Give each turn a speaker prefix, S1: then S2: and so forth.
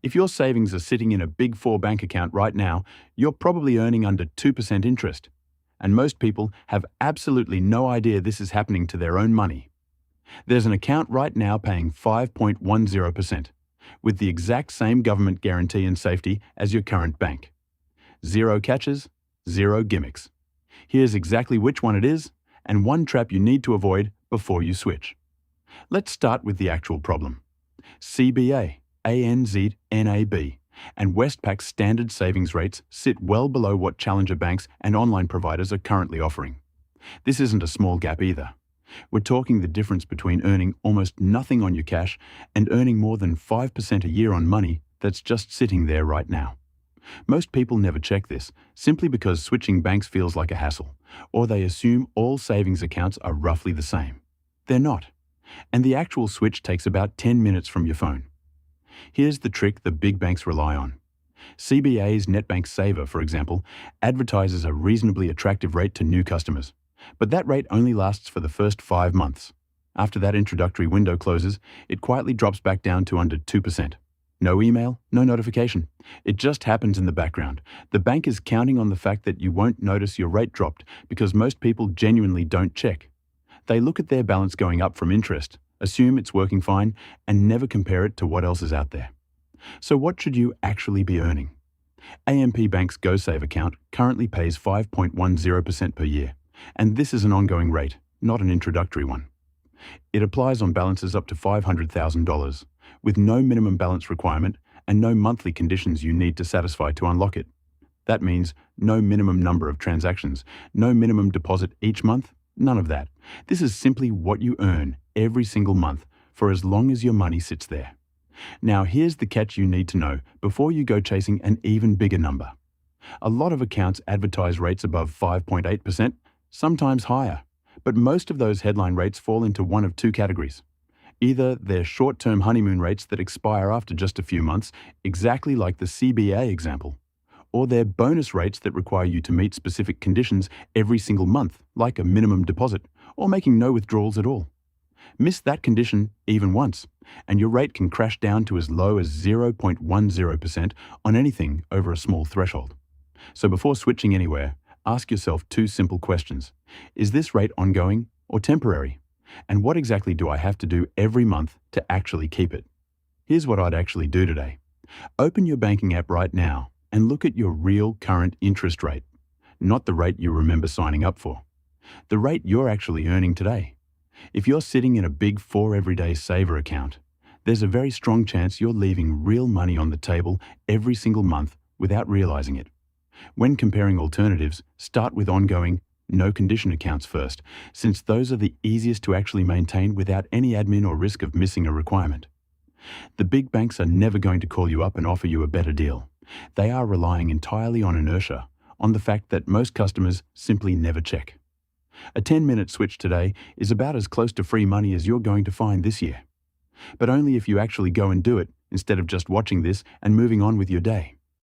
S1: If your savings are sitting in a Big Four bank account right now, you're probably earning under 2% interest. And most people have absolutely no idea this is happening to their own money. There's an account right now paying 5.10%, with the exact same government guarantee and safety as your current bank. Zero catches, zero gimmicks. Here's exactly which one it is, and one trap you need to avoid before you switch. Let's start with the actual problem. CBA, ANZ, NAB, and Westpac's standard savings rates sit well below what challenger banks and online providers are currently offering. This isn't a small gap either. We're talking the difference between earning almost nothing on your cash and earning more than 5% a year on money that's just sitting there right now. Most people never check this, simply because switching banks feels like a hassle, or they assume all savings accounts are roughly the same. They're not. And the actual switch takes about 10 minutes from your phone. Here's the trick the big banks rely on. CBA's NetBank Saver, for example, advertises a reasonably attractive rate to new customers. But that rate only lasts for the first 5 months. After that introductory window closes, it quietly drops back down to under 2%. No email, no notification. It just happens in the background. The bank is counting on the fact that you won't notice your rate dropped because most people genuinely don't check. They look at their balance going up from interest, assume it's working fine, and never compare it to what else is out there. So what should you actually be earning? AMP Bank's GoSave account currently pays 5.10% per year. And this is an ongoing rate, not an introductory one. It applies on balances up to $500,000, with no minimum balance requirement and no monthly conditions you need to satisfy to unlock it. That means no minimum number of transactions, no minimum deposit each month, none of that. This is simply what you earn every single month for as long as your money sits there. Now here's the catch you need to know before you go chasing an even bigger number. A lot of accounts advertise rates above 5.8%, sometimes higher, but most of those headline rates fall into one of two categories. Either they're short-term honeymoon rates that expire after just a few months, exactly like the CBA example, or they're bonus rates that require you to meet specific conditions every single month, like a minimum deposit, or making no withdrawals at all. Miss that condition even once, and your rate can crash down to as low as 0.10% on anything over a small threshold. So before switching anywhere, ask yourself two simple questions. Is this rate ongoing or temporary? And what exactly do I have to do every month to actually keep it? Here's what I'd actually do today. Open your banking app right now and look at your real current interest rate, not the rate you remember signing up for. The rate you're actually earning today. If you're sitting in a Big Four everyday saver account, there's a very strong chance you're leaving real money on the table every single month without realizing it. When comparing alternatives, start with ongoing, no-condition accounts first, since those are the easiest to actually maintain without any admin or risk of missing a requirement. The big banks are never going to call you up and offer you a better deal. They are relying entirely on inertia, on the fact that most customers simply never check. A 10-minute switch today is about as close to free money as you're going to find this year. But only if you actually go and do it, instead of just watching this and moving on with your day.